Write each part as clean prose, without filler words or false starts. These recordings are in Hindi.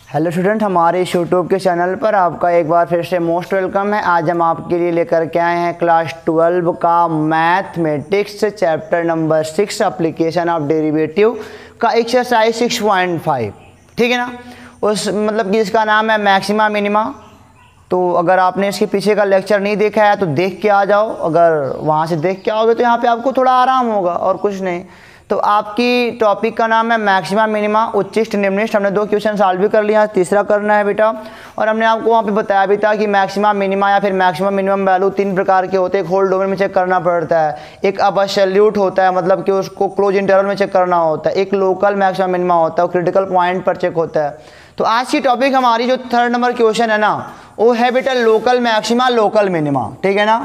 हेलो स्टूडेंट, हमारे इस यूट्यूब के चैनल पर आपका एक बार फिर से मोस्ट वेलकम है। आज हम आपके लिए लेकर के आए हैं क्लास 12 का mathematics chapter number 6 application of derivative का एक्सरसाइज 6.5। ठीक है ना। उस मतलब कि इसका नाम है मैक्सिमा मिनिमा। तो अगर आपने इसके पीछे का लेक्चर नहीं देखा है तो देख के आ जाओ। अगर वहाँ से देख के आओगे तो यहाँ पे आपको थोड़ा आराम होगा और कुछ नहीं। तो आपकी टॉपिक का नाम है मैक्सिमा मिनिमा, उच्चिष्ट निम्निष्ट। हमने 2 क्वेश्चन सॉल्व भी कर लिया, तीसरा करना है बेटा। और हमने आपको वहाँ पे बताया भी था कि मैक्सिमा मिनिमा या फिर मैक्सिमम मिनिमम वैल्यू 3 प्रकार के होते हैं। एक होल डोमेन में चेक करना पड़ता है, एक अबसोल्यूट होता है मतलब कि उसको क्लोज इंटरवल में चेक करना होता है, एक लोकल मैक्सिमा मिनिमा होता है, वो क्रिटिकल पॉइंट पर चेक होता है। तो आज की टॉपिक हमारी जो 3rd नंबर क्वेश्चन है ना, वो है बेटा लोकल मैक्सिमा लोकल मिनिमा। ठीक है ना।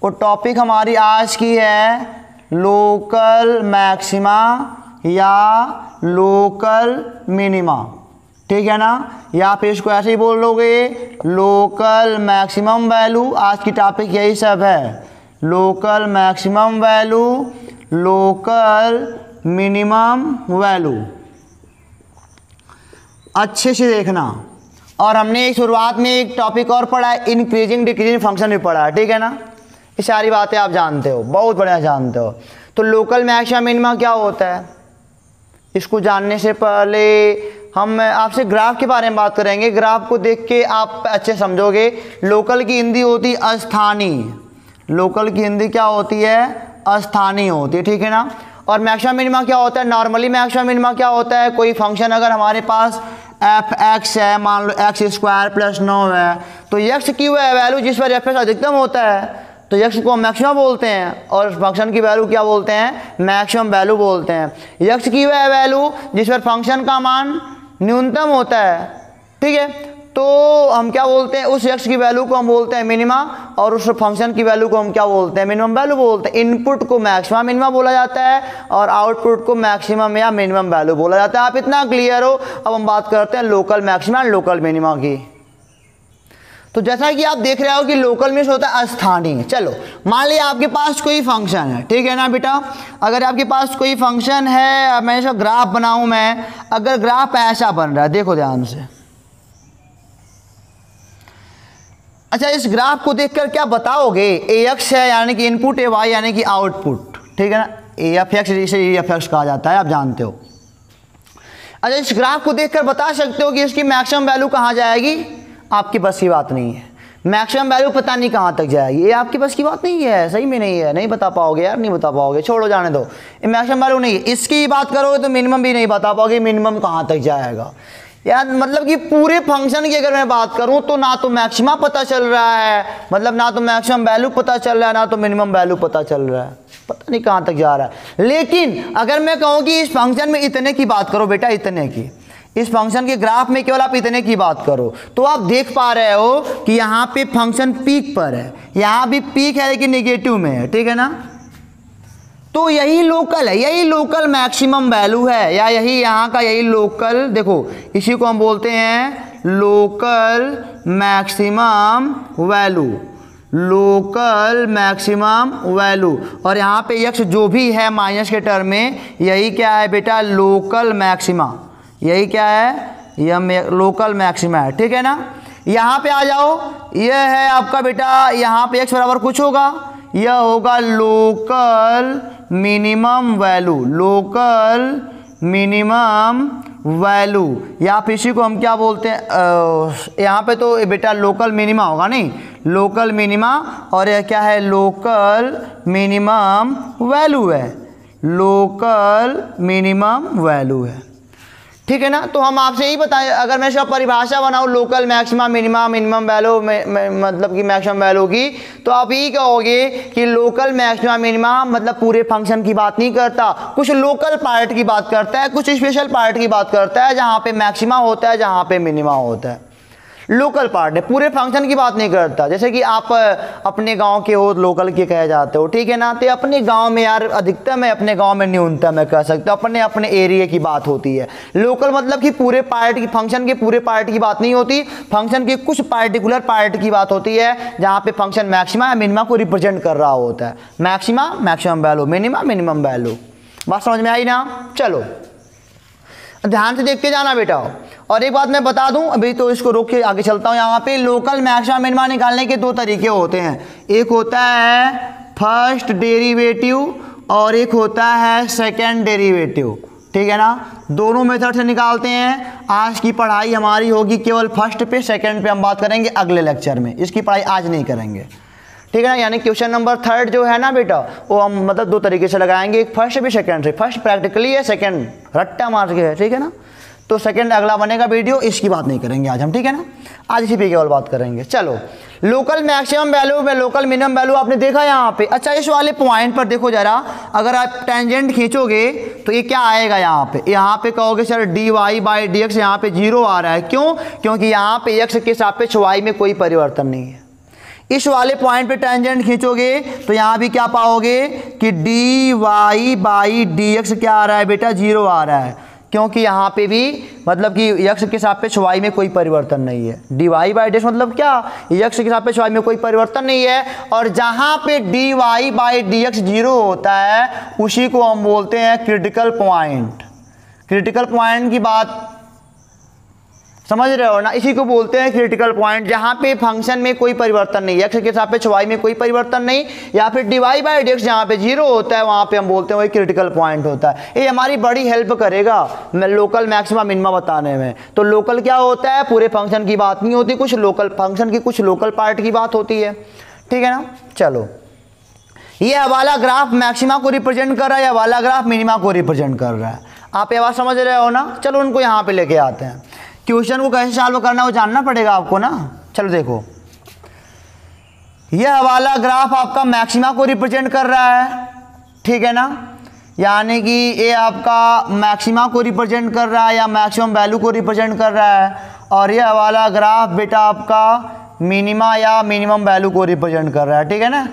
वो टॉपिक हमारी आज की है लोकल मैक्सिमा या लोकल मिनिमा। ठीक है ना। या फिर इसको ऐसे ही बोल लोगे लोकल मैक्सिमम वैल्यू। आज की टॉपिक यही सब है, local maximum value, local minimum value. अच्छे से देखना। और हमने शुरुआत में एक टॉपिक और पढ़ा है, इंक्रीजिंग डिक्रीजिंग फंक्शन भी पढ़ा है। ठीक है ना। ये सारी बातें आप जानते हो, बहुत बढ़िया जानते हो। तो लोकल मैक्सिमा मिनिमा क्या होता है, इसको जानने से पहले हम आपसे ग्राफ के बारे में बात करेंगे। ग्राफ को देख के आप अच्छे समझोगे। लोकल की हिंदी होती है अस्थानीय। लोकल की हिंदी क्या होती है, अस्थानीय होती है। ठीक है ना। और मैक्सिमा मिनिमा क्या होता है, नॉर्मली मैक्सिमा मिनिमा क्या होता है, कोई फंक्शन अगर हमारे पास f(x) है, मान लो x² + 9 है, तो x की वह वैल्यू जिस पर f अधिकतम होता है तो x को मैक्सिमा बोलते हैं, और फंक्शन की वैल्यू क्या बोलते हैं, मैक्सिमम वैल्यू बोलते हैं। x की वह वैल्यू जिस पर फंक्शन का मान न्यूनतम होता है। ठीक है। तो हम क्या बोलते हैं, उस x की वैल्यू को हम बोलते हैं मिनिमा, और उस फंक्शन की वैल्यू को हम क्या बोलते हैं, मिनिमम वैल्यू बोलते हैं। इनपुट को मैक्सिमा मिनिमा बोला जाता है और आउटपुट को मैक्सिमम या मिनिमम वैल्यू बोला जाता है। आप इतना क्लियर हो। अब हम बात करते हैं local maxima and local minima की। तो जैसा कि आप देख रहे हो कि लोकल मीन्स होता है अस्थानीय। चलो मान लिया आपके पास कोई फंक्शन है। ठीक है ना बेटा। अगर आपके पास कोई फंक्शन है, मैं इसका ग्राफ बनाऊं मैं, अगर ग्राफ ऐसा बन रहा है, देखो ध्यान से। अच्छा, इस ग्राफ को देखकर क्या बताओगे, ax है यानी कि इनपुट, ay यानी कि आउटपुट। ठीक है ना। af(x) जिसे f(x) कहा जाता है, आप जानते हो। अच्छा, इस ग्राफ को देखकर बता सकते हो कि इसकी मैक्सिमम वैल्यू कहाँ जाएगी, आपकी बस की बात नहीं है। मैक्सिमम वैल्यू पता नहीं कहाँ तक जाएगी, ये आपकी बस की बात नहीं है, सही में नहीं है, नहीं बता पाओगे यार, नहीं बता पाओगे, छोड़ो जाने दो। ये मैक्सिमम वैल्यू नहीं है। इसकी बात करोगे तो मिनिमम भी नहीं बता पाओगे, मिनिमम कहाँ तक जाएगा यार। मतलब कि पूरे फंक्शन की अगर मैं बात करूं तो ना तो मैक्सिमा पता चल रहा है, मतलब ना तो मैक्सिमम वैल्यू पता चल रहा है, ना तो मिनिमम वैल्यू पता चल रहा है, पता नहीं कहाँ तक जा रहा है। लेकिन अगर मैं कहूँ कि इस फंक्शन में इतने की बात करो बेटा, इतने की, इस फंक्शन के ग्राफ में केवल आप इतने की बात करो, तो आप देख पा रहे हो कि यहाँ पे फंक्शन पीक पर है, यहाँ भी पीक है लेकिन नेगेटिव में है। ठीक है ना। तो यही लोकल है, यही लोकल मैक्सिमम वैल्यू है, या यही यहाँ का यही लोकल, देखो इसी को हम बोलते हैं local maximum value, local maximum value. और यहाँ पे x जो भी है माइनस के टर्म में, यही क्या है बेटा, लोकल मैक्सिमा। यही क्या है, यह लोकल मैक्सिमा है। ठीक है ना। यहाँ पे आ जाओ, यह है आपका बेटा, यहाँ पे x बराबर कुछ होगा, यह होगा local minimum value, local minimum value. या फिर इसी को हम क्या बोलते हैं, यहाँ पे तो बेटा लोकल मिनिमा होगा, नहीं लोकल मिनिमा, और यह क्या है, लोकल मिनिमम वैल्यू है, लोकल मिनिमम वैल्यू है। ठीक है ना। तो हम आपसे यही बताएं, अगर मैं इसका परिभाषा बनाऊं local maxima minima minimum value मतलब कि मैक्सिमम वैल्यू की, तो आप यही कहोगे कि लोकल मैक्सिमा मिनिमा मतलब पूरे फंक्शन की बात नहीं करता, कुछ लोकल पार्ट की बात करता है, कुछ स्पेशल पार्ट की बात करता है, जहाँ पे मैक्सिमा होता है, जहाँ पे मिनिमा होता है। लोकल पार्ट है, पूरे फंक्शन की बात नहीं करता। जैसे कि आप अपने गांव के हो, लोकल के कहे जाते हो। ठीक है ना। तो अपने गांव में यार अधिकतम है, अपने गांव में न्यूनतम है, कह सकते हो, अपने अपने एरिया की बात होती है। लोकल मतलब कि पूरे पार्ट की, फंक्शन के पूरे पार्ट की बात नहीं होती, फंक्शन के कुछ पार्टिकुलर पार्ट की बात होती है, जहाँ पे फंक्शन मैक्सिमा या मिनिमा को रिप्रेजेंट कर रहा होता है। Maxima maximum value, minima minimum value. बात समझ में आई ना। चलो ध्यान से देख के जाना बेटा। और एक बात मैं बता दूं, अभी तो इसको रोक के आगे चलता हूं। यहाँ पे लोकल मैक्सिमा मिनिमा निकालने के दो तरीके होते हैं, एक होता है फर्स्ट डेरिवेटिव और एक होता है सेकंड डेरिवेटिव, ठीक है ना। दोनों मेथड से निकालते हैं। आज की पढ़ाई हमारी होगी केवल फर्स्ट पे, सेकंड पे हम बात करेंगे अगले लेक्चर में, इसकी पढ़ाई आज नहीं करेंगे, ठीक है ना। यानी क्वेश्चन नंबर 3 जो है ना बेटा, वो हम मतलब दो तरीके से लगाएंगे, एक फर्स्ट भी सेकंड से। फर्स्ट प्रैक्टिकली है, सेकंड रट्टा मार के है, ठीक है ना। तो सेकंड अगला बनेगा वीडियो, इसकी बात नहीं करेंगे आज हम, ठीक है ना। आज इसी पे केवल बात करेंगे। चलो, लोकल मैक्सिमम वैल्यू में लोकल मिनिमम वैल्यू आपने देखा यहाँ पे। अच्छा, इस वाले पॉइंट पर देखो जरा, अगर आप टेंजेंट खींचोगे तो ये क्या आएगा यहाँ पे। यहाँ पे कहोगे sir dy by D x यहाँ पे 0 आ रहा है, क्यों? क्योंकि यहाँ पे x के सापेक्ष y में कोई परिवर्तन नहीं है। इस वाले पॉइंट पे टेंजेंट खींचोगे तो यहाँ भी क्या पाओगे कि dy बाई डी एक्स क्या आ रहा है बेटा, 0 आ रहा है, क्योंकि यहाँ पे भी मतलब कि x के सापेक्ष y में कोई परिवर्तन नहीं है। dy बाई डी एक्स मतलब क्या, x के सापेक्ष y में कोई परिवर्तन नहीं है। और जहाँ पे dy बाई डी एक्स 0 होता है उसी को हम बोलते हैं क्रिटिकल पॉइंट। क्रिटिकल पॉइंट की बात समझ रहे हो ना, इसी को बोलते हैं क्रिटिकल पॉइंट, जहाँ पे फंक्शन में कोई परिवर्तन नहीं, x के सापेक्ष y में कोई परिवर्तन नहीं, या फिर dy बाई डी एक्स जहाँ पे 0 होता है वहाँ पे हम बोलते हैं वही क्रिटिकल पॉइंट होता है। ये हमारी बड़ी हेल्प करेगा लोकल मैक्सिमा मिनिमा बताने में। तो लोकल क्या होता है, पूरे फंक्शन की बात नहीं होती, कुछ लोकल फंक्शन की कुछ लोकल पार्ट की बात होती है, ठीक है ना। चलो, ये हवाला ग्राफ मैक्सिमा को रिप्रेजेंट कर रहा है, हवाला ग्राफ मिनिमा को रिप्रेजेंट कर रहा है। आप ये बात समझ रहे हो ना। चलो उनको यहाँ पे लेके आते हैं। क्वेश्चन को कैसे सॉल्व करना है वो जानना पड़ेगा आपको ना। चलो देखो, यह हवाला ग्राफ आपका मैक्सिमा को रिप्रेजेंट कर रहा है, ठीक है ना। यानी कि ये आपका मैक्सिमा को रिप्रेजेंट कर रहा है या मैक्सिमम वैल्यू को रिप्रेजेंट कर रहा है। और यह हवाला ग्राफ बेटा आपका मिनिमा या मिनिमम वैल्यू को रिप्रेजेंट कर रहा है, ठीक है ना।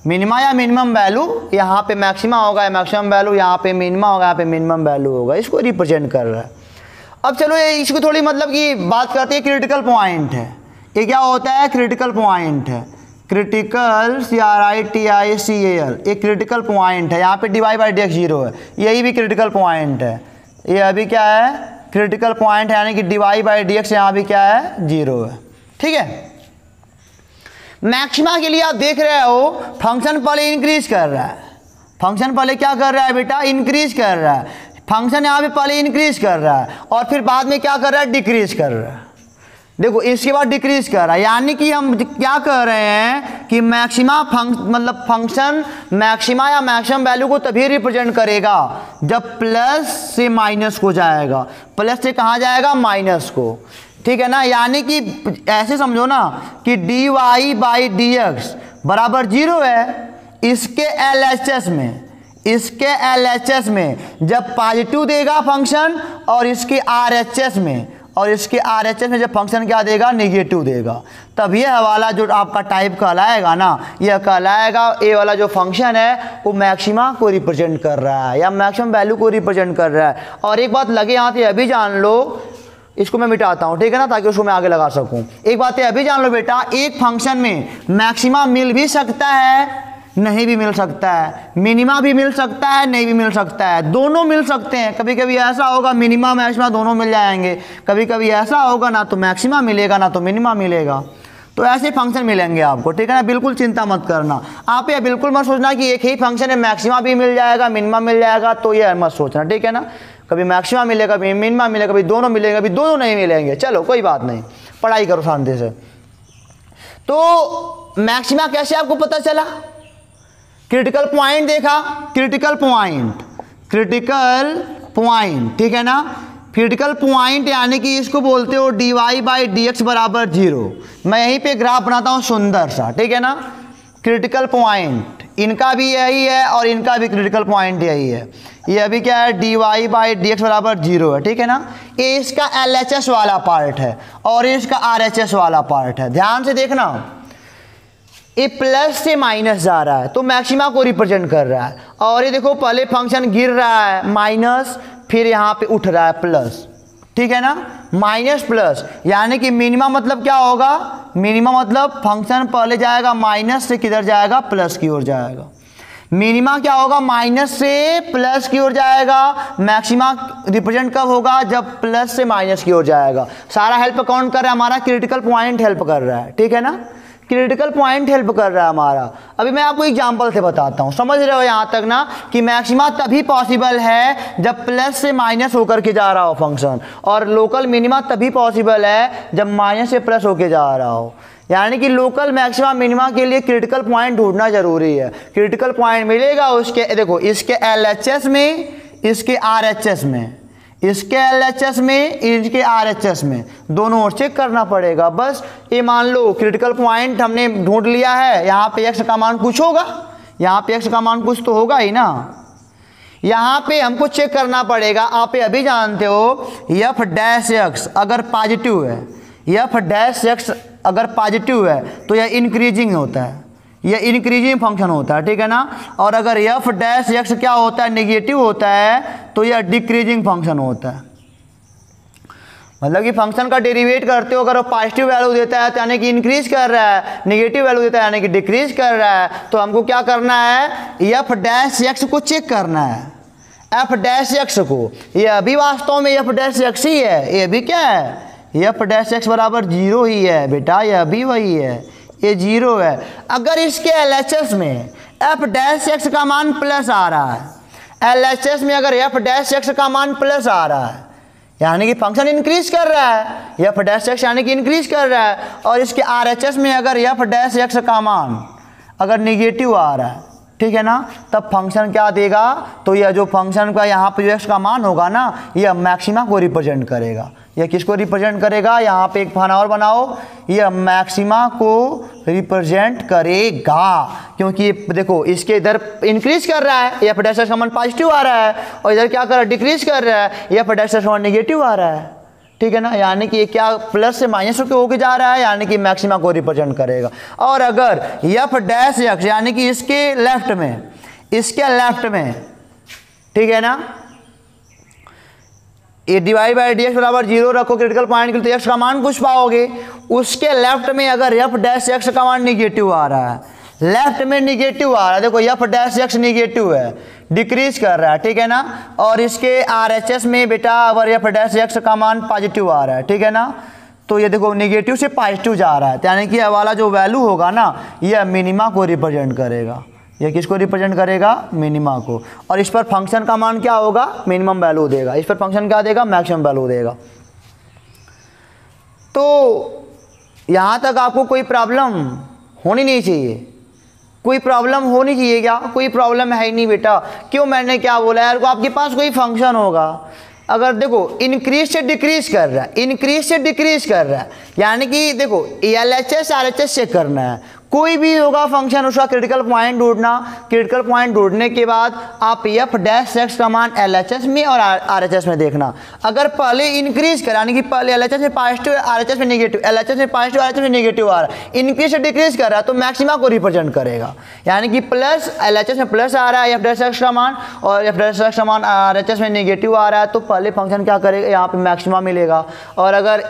मिनिमा या मिनिमम वैल्यू, यहाँ पे मैक्सिमा होगा, मैक्सिमम वैल्यू यहाँ पे मिनिमा होगा, यहाँ पे मिनिमम वैल्यू होगा, इसको रिप्रेजेंट कर रहा है। अब चलो ये इसको थोड़ी मतलब कि बात करते हैं, क्रिटिकल पॉइंट है। ये क्या होता है, क्रिटिकल पॉइंट है, क्रिटिकल CRITICAL, एक क्रिटिकल पॉइंट है। यहाँ पे dy बाई डी एक्स 0 है, यही भी क्रिटिकल पॉइंट है। ये अभी क्या है, क्रिटिकल पॉइंट है, यानी कि dy बाई डी एक्स यहाँ भी क्या है, 0 है, ठीक है। मैक्सिमा के लिए आप देख रहे हो फंक्शन पहले इंक्रीज कर रहा है, फंक्शन पहले क्या कर रहा है बेटा, इंक्रीज कर रहा है। फंक्शन यहाँ पे पहले इंक्रीज कर रहा है और फिर बाद में क्या कर रहा है, डिक्रीज कर रहा है। देखो इसके बाद डिक्रीज कर रहा है, यानी कि हम क्या कर रहे हैं कि मैक्सिमा मतलब फंक्शन मैक्सिमा या मैक्सिमम वैल्यू को तभी रिप्रेजेंट करेगा जब प्लस से माइनस को जाएगा। प्लस से कहाँ जाएगा, माइनस को, ठीक है ना। यानी कि ऐसे समझो ना कि dy बाई डी एक्स बराबर 0 है, इसके LHS में, इसके LHS में जब पॉजिटिव देगा फंक्शन, और इसके RHS में, और इसके RHS में जब फंक्शन क्या देगा, नेगेटिव देगा, तब ये हवाला जो आपका टाइप कहलाएगा ना, यह कहलाएगा ए वाला जो फंक्शन है वो मैक्सिमा को रिप्रेजेंट कर रहा है या मैक्सिमम वैल्यू को रिप्रेजेंट कर रहा है। और एक बात लगे यहाँ से अभी जान लो, इसको मैं मिटाता हूँ, ठीक है ना, ताकि उसको मैं आगे लगा सकूँ। एक बात अभी जान लो बेटा, एक फंक्शन में मैक्सिमा मिल भी सकता है, नहीं भी मिल सकता है, मिनिमा भी मिल सकता है, नहीं भी मिल सकता है, दोनों मिल सकते हैं। कभी कभी ऐसा होगा मिनिमा मैक्सिमा दोनों मिल जाएंगे, कभी कभी ऐसा होगा ना तो मैक्सिमा मिलेगा ना तो मिनिमा मिलेगा। तो ऐसे फंक्शन मिलेंगे आपको, ठीक है ना। बिल्कुल चिंता मत करना, आप ये बिल्कुल मत सोचना कि एक ही फंक्शन है मैक्सिमा भी मिल जाएगा मिनिमा मिल जाएगा, तो ये मत सोचना, ठीक है ना। कभी मैक्सिमा मिलेगा, कभी मिनिमा मिलेगा, कभी दोनों मिलेगा, कभी दोनों नहीं मिलेंगे। चलो कोई बात नहीं, पढ़ाई करो शांति से। तो मैक्सिमा कैसे आपको पता चला, क्रिटिकल पॉइंट देखा, क्रिटिकल पॉइंट, क्रिटिकल पॉइंट, ठीक है ना। क्रिटिकल पॉइंट यानी कि इसको बोलते हो dy बाई डी एक्स बराबर 0। मैं यहीं पे ग्राफ बनाता हूँ सुंदर सा, ठीक है ना। क्रिटिकल पॉइंट इनका भी यही है और इनका भी क्रिटिकल पॉइंट यही है। ये अभी क्या है, dy बाई डी एक्स बराबर 0 है, ठीक है ना। ये इसका LHS वाला पार्ट है और ये इसका RHS वाला पार्ट है। ध्यान से देखना, ये प्लस से माइनस जा रहा है तो मैक्सिमा को रिप्रेजेंट कर रहा है। और ये देखो पहले फंक्शन गिर रहा है माइनस, फिर यहाँ पे उठ रहा है प्लस, ठीक है ना। माइनस प्लस यानी कि मिनिमा मतलब क्या होगा, मिनिमा मतलब फंक्शन पहले जाएगा माइनस से किधर जाएगा, प्लस की ओर जाएगा। मिनिमा क्या होगा, माइनस से प्लस की ओर जाएगा। मैक्सिमा रिप्रेजेंट कब होगा, जब प्लस से माइनस की ओर जाएगा। सारा हेल्प कौन कर रहा है, हमारा क्रिटिकल पॉइंट हेल्प कर रहा है, ठीक है ना, क्रिटिकल पॉइंट हेल्प कर रहा है हमारा। अभी मैं आपको एग्जांपल से बताता हूँ, समझ रहे हो यहाँ तक ना, कि मैक्सिमा तभी पॉसिबल है जब प्लस से माइनस होकर के जा रहा हो फंक्शन, और लोकल मिनिमा तभी पॉसिबल है जब माइनस से प्लस होकर जा रहा हो। यानी कि लोकल मैक्सिमा मिनिमा के लिए क्रिटिकल पॉइंट ढूंढना जरूरी है। क्रिटिकल पॉइंट मिलेगा उसके, देखो इसके LHS में, इसके RHS में, इसके LHS में, इसके RHS में, दोनों ओर चेक करना पड़ेगा। बस ये मान लो क्रिटिकल पॉइंट हमने ढूंढ लिया है। यहाँ पे x का मान कुछ होगा, यहाँ पे x का मान कुछ तो होगा ही ना। यहाँ पे हमको चेक करना पड़ेगा, आप अभी जानते हो f' अगर पॉजिटिव है, f' अगर पॉजिटिव है तो यह इंक्रीजिंग होता है, यह इंक्रीजिंग फंक्शन होता है, ठीक है ना। और अगर f' क्या होता है, नेगेटिव होता है, तो यह डिक्रीजिंग फंक्शन होता है। मतलब कि फंक्शन का डेरिवेट करते हो, अगर वो पॉजिटिव वैल्यू देता है तो यानी कि इंक्रीज कर रहा है, नेगेटिव वैल्यू देता है यानी कि डिक्रीज कर रहा है। तो हमको क्या करना है, f' को चेक करना है, f' को। ये अभी वास्तव में f' ही है, ये भी क्या है, f' बराबर 0 ही है बेटा, यह भी वही है, ये 0 है। अगर इसके LHS में f' का मान प्लस आ रहा है, LHS में अगर f' का मान प्लस आ रहा है यानी कि फंक्शन इंक्रीज कर रहा है, f' यानी कि इंक्रीज कर रहा है। और इसके RHS में अगर f' का मान अगर निगेटिव आ रहा है, ठीक है ना, तब फंक्शन क्या देगा, तो यह जो फंक्शन का यहाँ पे जो x का मान होगा ना, यह मैक्सिमा को रिप्रेजेंट करेगा। यह किसको रिप्रेजेंट करेगा, यहाँ पे एक खाना और बनाओ, यह मैक्सिमा को रिप्रेजेंट करेगा। क्योंकि देखो इसके इधर इंक्रीज कर रहा है, f' का मान पॉजिटिव आ रहा है, और इधर क्या कर रहा है, डिक्रीज कर रहा है, f' का मान नेगेटिव आ रहा है, ठीक है ना। यानी कि क्या प्लस से माइनस होके जा रहा है, यानी कि मैक्सिमा को रिप्रेजेंट करेगा। और अगर f' यानी कि इसके लेफ्ट में, इसके लेफ्ट में, ठीक है ना, ये डिवाइड बाई dx बराबर 0 रखो क्रिटिकल पॉइंट के लिए, तो x का मान कुछ पाओगे। उसके लेफ्ट में अगर f' का मान निगेटिव आ रहा है, लेफ्ट में निगेटिव आ रहा है, देखो f' निगेटिव है, डिक्रीज कर रहा है, ठीक है ना। और इसके RHS में बेटा अगर f' का मान पॉजिटिव आ रहा है, ठीक है ना, तो ये देखो नेगेटिव से पॉजिटिव जा रहा है, यानी कि यह वाला जो वैल्यू होगा ना, यह मिनिमा को रिप्रेजेंट करेगा। यह किसको रिप्रेजेंट करेगा, मिनिमा को। और इस पर फंक्शन का मान क्या होगा, मिनिमम वैल्यू देगा। इस पर फंक्शन क्या देगा, मैक्सिमम वैल्यू देगा। तो यहाँ तक आपको कोई प्रॉब्लम होनी नहीं चाहिए, कोई प्रॉब्लम होनी चाहिए क्या, कोई प्रॉब्लम है ही नहीं बेटा। क्यों, मैंने क्या बोला यार, आपके पास कोई फंक्शन होगा, अगर देखो इंक्रीज से डिक्रीज कर रहा है, इंक्रीज से डिक्रीज कर रहा है, यानी कि देखो LHS RHS चेक करना है। कोई भी होगा फंक्शन, उसका क्रिटिकल पॉइंट ढूंढना, क्रिटिकल पॉइंट ढूंढने के बाद आप f' का मान LHS में और RHS में देखना। अगर पहले इंक्रीज कर, यानी कि पहले LHS में पॉजिटिव, RHS में नेगेटिव, LHS में पॉजिटिव, RHS में नेगेटिव आ रहा है, इंक्रीज से डिक्रीज कर रहा है, तो मैक्सिमा को रिप्रेजेंट करेगा। यानी कि प्लस LHS में प्लस आ रहा है f' का मान, और f' का मान RHS में नेगेटिव आ रहा है, तो पहले फंक्शन क्या करेगा, यहाँ पे मैक्सिमा मिलेगा। और अगर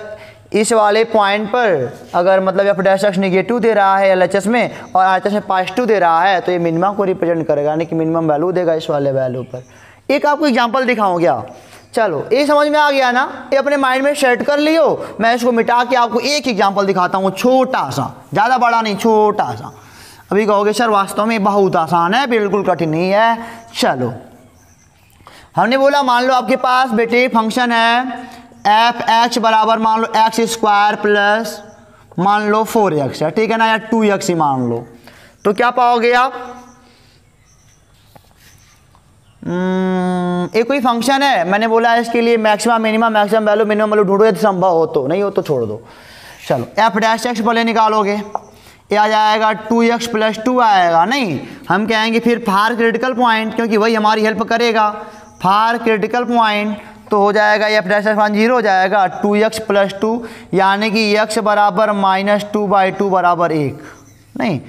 इस वाले पॉइंट पर अगर मतलब f' निगेटिव दे रहा है LHS में और RHS में पॉजिटिव दे रहा है, तो ये मिनिमम को रिप्रेजेंट करेगा, यानी कि मिनिमम वैल्यू देगा इस वाले वैल्यू पर। एक आपको एग्जांपल दिखाऊं क्या, चलो ये समझ में आ गया ना, ये अपने माइंड में सेट कर लियो। मैं इसको मिटा के आपको एक एग्जाम्पल दिखाता हूँ, छोटा सा, ज़्यादा बड़ा नहीं, छोटा सा। अभी कहोगे सर वास्तव में बहुत आसान है, बिल्कुल कठिन नहीं है। चलो हमने बोला मान लो आपके पास बेटे फंक्शन है f(x) बराबर मान लो x² प्लस मान लो 4x है, ठीक है ना, या 2x ही मान लो, तो क्या पाओगे आप, एक कोई फंक्शन है, मैंने बोला है इसके लिए maximum minimum maximum value minimum value ढूंढो, यदि संभव हो तो, नहीं हो तो छोड़ दो। चलो f' पहले निकालोगे, ये आ जाएगा 2x + 2 आएगा, नहीं हम कहेंगे फिर फार क्रिटिकल पॉइंट, क्योंकि वही हमारी हेल्प करेगा। फार क्रिटिकल पॉइंट तो हो जाएगा f' मान 0 हो जाएगा, 2x + 2 यानी कि x बराबर -2/2 बराबर 1, नहीं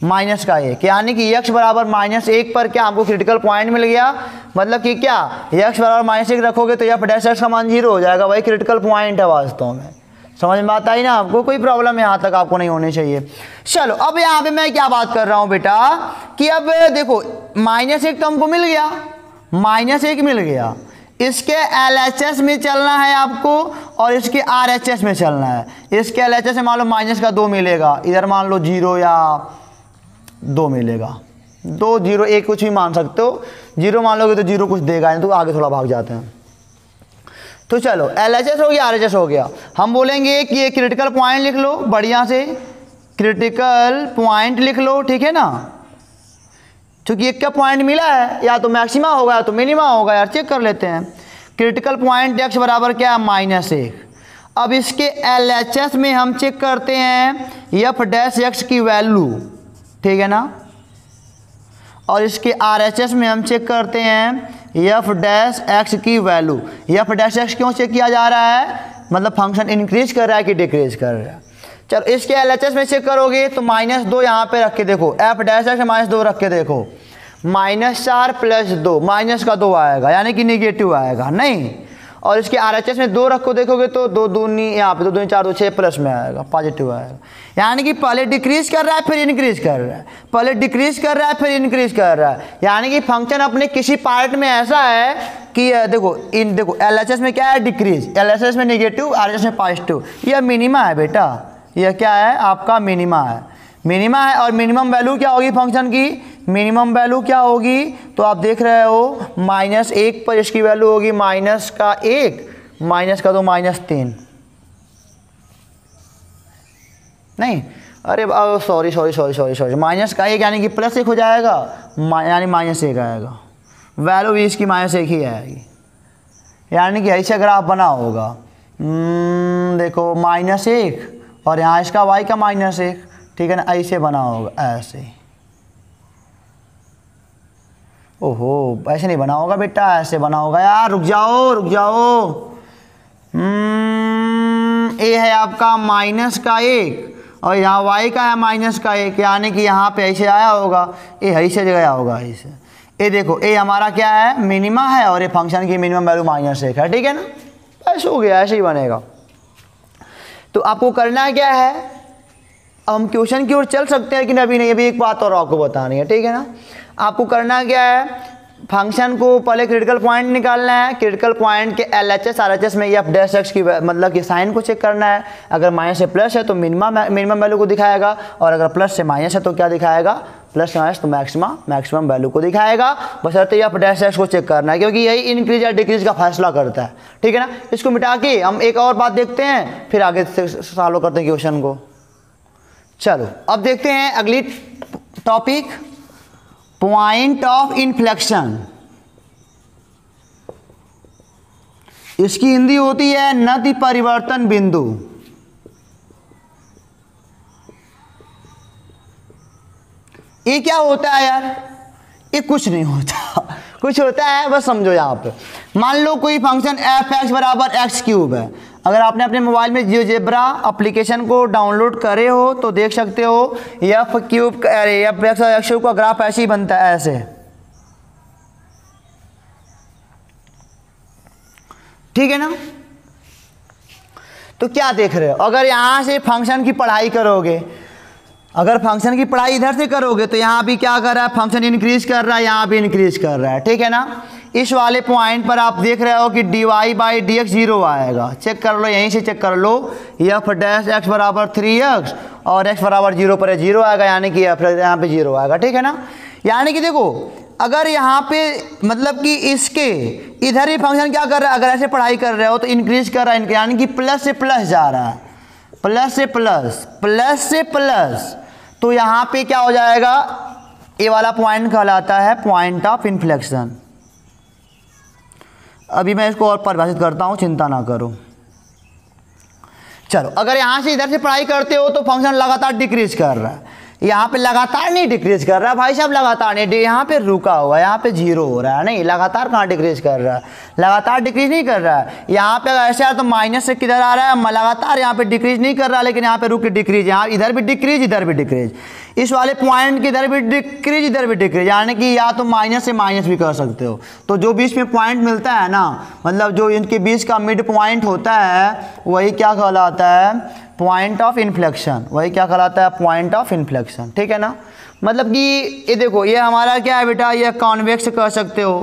माइनस का 1, यानी कि x बराबर -1 पर क्या हमको क्रिटिकल पॉइंट मिल गया। मतलब कि क्या x बराबर -1 रखोगे तो f' का मान 0 हो जाएगा, वही क्रिटिकल पॉइंट है वास्तव में। समझ में आता ही ना आपको, कोई प्रॉब्लम यहाँ तक आपको नहीं होनी चाहिए। चलो अब यहाँ पे मैं क्या बात कर रहा हूँ बेटा कि अब देखो -1 तो हमको मिल गया, -1 मिल गया, इसके LHS में चलना है आपको और इसके RHS में चलना है। इसके LHS में मान लो -2 मिलेगा, इधर मान लो 0 या 2 मिलेगा, 2 0 1 कुछ भी मान सकते हो, 0 मान लोगे तो 0 कुछ देगा नहीं तो आगे थोड़ा भाग जाते हैं। तो चलो LHS हो गया, RHS हो गया। हम बोलेंगे कि ये क्रिटिकल पॉइंट लिख लो बढ़िया से, क्रिटिकल पॉइंट लिख लो, ठीक है ना, क्योंकि एक का पॉइंट मिला है, या तो मैक्सिमा होगा या तो मिनिमा होगा यार, चेक कर लेते हैं। क्रिटिकल पॉइंट x बराबर क्या है -1। अब इसके LHS में हम चेक करते हैं f' की वैल्यू, ठीक है ना, और इसके RHS में हम चेक करते हैं f' की वैल्यू। f' क्यों चेक किया जा रहा है, मतलब फंक्शन इंक्रीज कर रहा है कि डिक्रीज कर रहा है। चलो इसके LHS में चेक करोगे तो -2 यहाँ पे रख के देखो, f' -2 रख के देखो, -4 + 2, माइनस का 2 आएगा यानी कि निगेटिव आएगा नहीं। और इसके RHS में 2 रख को देखोगे तो 2 दूनी, यहाँ पे 2 दूनी 4 2 6 प्लस में आएगा, पॉजिटिव आएगा, यानी कि पहले डिक्रीज कर रहा है फिर इंक्रीज कर रहा है, पहले डिक्रीज कर रहा है फिर इंक्रीज कर रहा है, यानी कि फंक्शन अपने किसी पार्ट में ऐसा है कि देखो LHS में क्या है डिक्रीज, LHS में निगेटिव, RHS में पॉजिटिव, यह मिनिमा है बेटा, यह क्या है आपका मिनिमा है, मिनिमा है। और मिनिमम वैल्यू क्या होगी फंक्शन की, मिनिमम वैल्यू क्या होगी, तो आप देख रहे हो -1 पर इसकी वैल्यू होगी -1, -2 -3, नहीं अरे सॉरी -1 यानी कि +1 हो जाएगा, यानी -1 आएगा, वैल्यू भी इसकी -1 ही आएगी, यानी कि ऐसे ग्राफ बना होगा, देखो -1 और यहाँ इसका y का -1, ठीक है ना, ऐसे बना होगा, ऐसे, ओहो ऐसे नहीं बना होगा बेटा, ऐसे बना होगा यार, रुक जाओ, ये है आपका -1 और यहाँ y का है -1, यानी कि यहाँ पे ऐसे आया होगा, ये ऐसे गया होगा ऐसे, ये देखो ये हमारा क्या है मिनिमा है और ये फंक्शन की मिनिमम वैल्यू -1 है, ठीक है ना, ऐसे हो गया, ऐसे ही बनेगा। तो आपको करना क्या है, हम क्वेश्चन की ओर चल सकते हैं लेकिन अभी नहीं, अभी एक बात और आपको बतानी है, ठीक है ना। आपको करना क्या है, फंक्शन को पहले क्रिटिकल पॉइंट निकालना है, क्रिटिकल पॉइंट के LHS RHS में f' की मतलब कि साइन को चेक करना है, अगर माइनस से प्लस है तो मिनिमम वैल्यू को दिखाएगा, और अगर प्लस से माइनस है तो क्या दिखाएगा, प्लस से माइनस तो मैक्सिमम वैल्यू को दिखाएगा, बशर्ते f' को चेक करना है, क्योंकि यही इंक्रीज या डिक्रीज का फैसला करता है, ठीक है ना। इसको मिटा के हम एक और बात देखते हैं, फिर आगे से सॉल्व करते हैं क्वेश्चन को। चलो अब देखते हैं अगली टॉपिक, पॉइंट ऑफ इन्फ्लेक्शन। इसकी हिंदी होती है नति परिवर्तन बिंदु। ये क्या होता है यार, ये कुछ नहीं होता, कुछ होता है बस समझो। यहाँ पे मान लो कोई फंक्शन f(x) बराबर x³ है। अगर आपने अपने मोबाइल में जियोजेब्रा एप्लीकेशन को डाउनलोड करे हो तो देख सकते हो f(x) और x³ का ग्राफ ऐसे ही बनता है, ऐसे, ठीक है ना। तो क्या देख रहे हो, अगर यहाँ से फंक्शन की पढ़ाई करोगे, अगर फंक्शन की पढ़ाई इधर से करोगे तो यहाँ भी क्या कर रहा है, फंक्शन इंक्रीज कर रहा है, यहाँ भी इंक्रीज कर रहा है, ठीक है ना। इस वाले पॉइंट पर आप देख रहे हो कि dy/dx 0 आएगा, चेक कर लो, यहीं से चेक कर लो, f' बराबर 3x और x बराबर 0 पर 0 आएगा, यानी कि यहाँ पे 0 आएगा, ठीक है ना। यानी कि देखो अगर यहाँ पे मतलब कि इसके इधर ही फंक्शन क्या कर रहा है, अगर ऐसे पढ़ाई कर रहे हो तो इंक्रीज कर रहा है, यानी कि प्लस से प्लस जा रहा है, प्लस से प्लस, प्लस से प्लस, तो यहाँ पे क्या हो जाएगा, ये वाला पॉइंट कहलाता है पॉइंट ऑफ इन्फ्लेक्शन। अभी मैं इसको और परिभाषित करता हूँ, चिंता ना करो। चलो अगर यहाँ से इधर से पढ़ाई करते हो तो फंक्शन लगातार डिक्रीज कर रहा है, यहाँ पे लगातार नहीं डिक्रीज कर रहा है भाई साहब, लगातार नहीं, यहाँ पे रुका हुआ है, यहाँ पे जीरो हो रहा है, नहीं लगातार कहाँ डिक्रीज कर रहा है, लगातार डिक्रीज नहीं कर रहा है। यहाँ पे ऐसे है तो माइनस से किधर आ रहा है, लगातार यहाँ पे डिक्रीज नहीं कर रहा, लेकिन यहाँ पे रुक के डिक्रीज, यहाँ इधर भी डिक्रीज इधर भी डिक्रीज, इस वाले पॉइंट की इधर भी डिक्रीज इधर भी डिक्रीज, यानी कि या तो माइनस से माइनस भी कर सकते हो। तो जो बीच में पॉइंट मिलता है ना, मतलब जो इनके बीच का मिड पॉइंट होता है वही क्या कहलाता है, पॉइंट ऑफ इन्फ्लेक्शन, वही क्या कहलाता है, पॉइंट ऑफ इन्फ्लेक्शन, ठीक है ना। मतलब कि ये देखो ये हमारा क्या है बेटा, ये कॉन्वेक्स कह सकते हो,